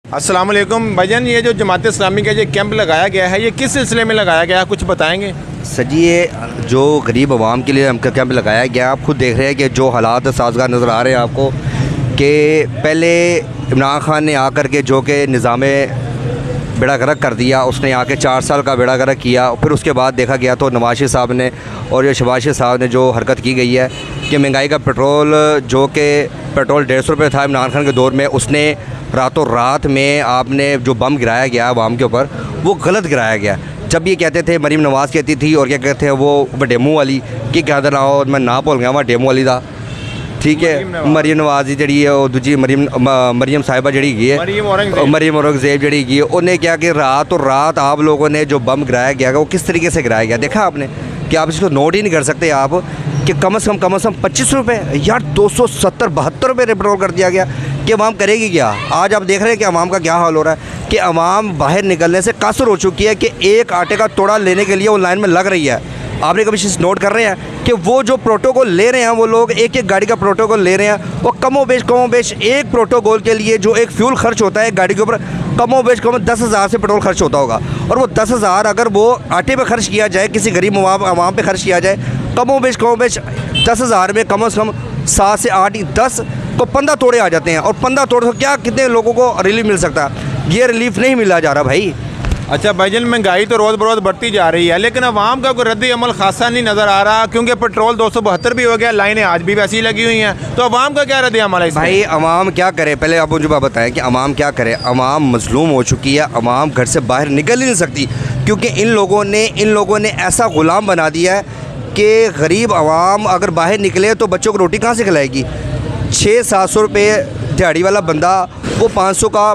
अस्सलाम वालेकुम भाईजान, ये जो जमात इस्लामी का ये कैंप लगाया गया है, ये किस सिलसिले में लगाया गया है, कुछ बताएंगे? सर जी, ये जो गरीब आवाम के लिए हमका कैंप लगाया गया, आप खुद देख रहे हैं कि जो हालात साजगार नज़र आ रहे हैं आपको, कि पहले इमरान खान ने आकर के जो कि निज़ाम बेड़ा गर्क कर दिया, उसने आके 4 साल का बेड़ा गर्क किया। फिर उसके बाद देखा गया तो नवाज शरीफ साहब ने और ये शहबाज शरीफ साहब ने जो हरकत की गई है कि महंगाई का पेट्रोल, जो कि पेट्रोल 150 रुपये था इमरान खान के दौर में, उसने रातों रात में आपने जो बम गिराया गया आवाम के ऊपर, वो गलत गिराया गया। जब ये कहते थे, मरीम नवाज़ कहती थी और क्या कहते हैं वो डेमो वाली कि क्या ना हो, मैं ना भूल गया वहाँ डेमो वाली था, ठीक है। मरीम नवाज़ जी है और दूसरी मरीम साहिबा जी है, मरीम औरंगज़ेब जी है, उन्हें क्या कि रातों रात आप लोगों ने जो बम गिराया गया वो किस तरीके से गिराया गया देखा आपने, कि आप इसको नोट ही नहीं कर सकते आप कि कम से कम 25 रुपये यार 270-72 रुपये पेट्रोल कर दिया गया कि अवाम करेगी क्या। आज आप देख रहे हैं कि अवाम का क्या हाल हो रहा है कि अवाम बाहर निकलने से कासर हो चुकी है कि एक आटे का तोड़ा लेने के लिए वो लाइन में लग रही है। आपने कभी चीज़ नोट कर रहे हैं कि वो जो प्रोटोकॉल ले रहे हैं, वो लोग एक एक गाड़ी का प्रोटोकॉल ले रहे हैं, वो कमो बेश एक प्रोटोकॉल के लिए जो एक फ्यूल खर्च होता है गाड़ी के ऊपर, कमो बेश 10,000 से पेट्रोल खर्च होता होगा। और वो 10,000 अगर वो आटे पे खर्च किया जाए, किसी गरीब आवाम पे खर्च किया जाए, कमो बेश 10,000 में कम से कम 7 से 8 10 को 15 तोड़े आ जाते हैं। और 15 तोड़े तो क्या कितने लोगों को रिलीफ मिल सकता है? ये रिलीफ नहीं मिला जा रहा भाई। अच्छा भाईजान, महंगाई तो रोज़ बरोज़ बढ़ती जा रही है, लेकिन अवाम का कोई रद्द अमल खासा नहीं नज़र आ रहा, क्योंकि पेट्रोल 272 भी हो गया, लाइनें आज भी वैसी लगी हुई हैं। तो अवाम का क्या रद्द अमल है भाई? अवाम क्या करे, पहले आप मुझे बताएं कि अवाम क्या करे। अवाम मजलूम हो चुकी है, अवाम घर से बाहर निकल ही नहीं सकती, क्योंकि इन लोगों ने ऐसा ग़ुलाम बना दिया है कि गरीब अवाम अगर बाहर निकले तो बच्चों को रोटी कहाँ से खिलाएगी। 600-700 रुपये दिहाड़ी वाला बंदा वो 500 का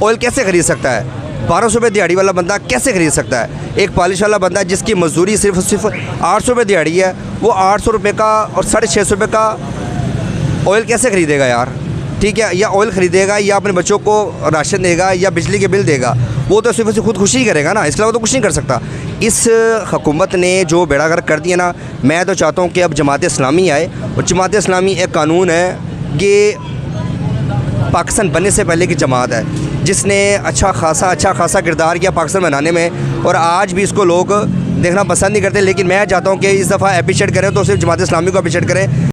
ऑयल कैसे ख़रीद सकता है? 1200 रुपये दिहाड़ी वाला बंदा कैसे खरीद सकता है? एक पॉलिश वाला बंदा जिसकी मजदूरी सिर्फ 800 रुपये दिहाड़ी है, वो 800 रुपये का और 650 रुपये का ऑयल कैसे ख़रीदेगा यार? ठीक है, या ऑयल ख़रीदेगा या अपने बच्चों को राशन देगा या बिजली के बिल देगा, वो तो सिर्फ खुदकुशी ही करेगा ना, इसके अलावा तो कुछ नहीं कर सकता। इस हुकूमत ने जो बेड़ा गर्क कर दिया ना, मैं तो चाहता हूँ कि अब जमात इस्लामी आए, और जमात इस्लामी एक कानून है कि पाकिस्तान बनने से पहले की जमात है, जिसने अच्छा खासा किरदार किया पाकिस्तान बनाने में, और आज भी इसको लोग देखना पसंद नहीं करते। लेकिन मैं चाहता हूँ कि इस दफ़ा अप्रिशिएट करें तो सिर्फ जमात इस्लामी को अप्रिशिएट करें।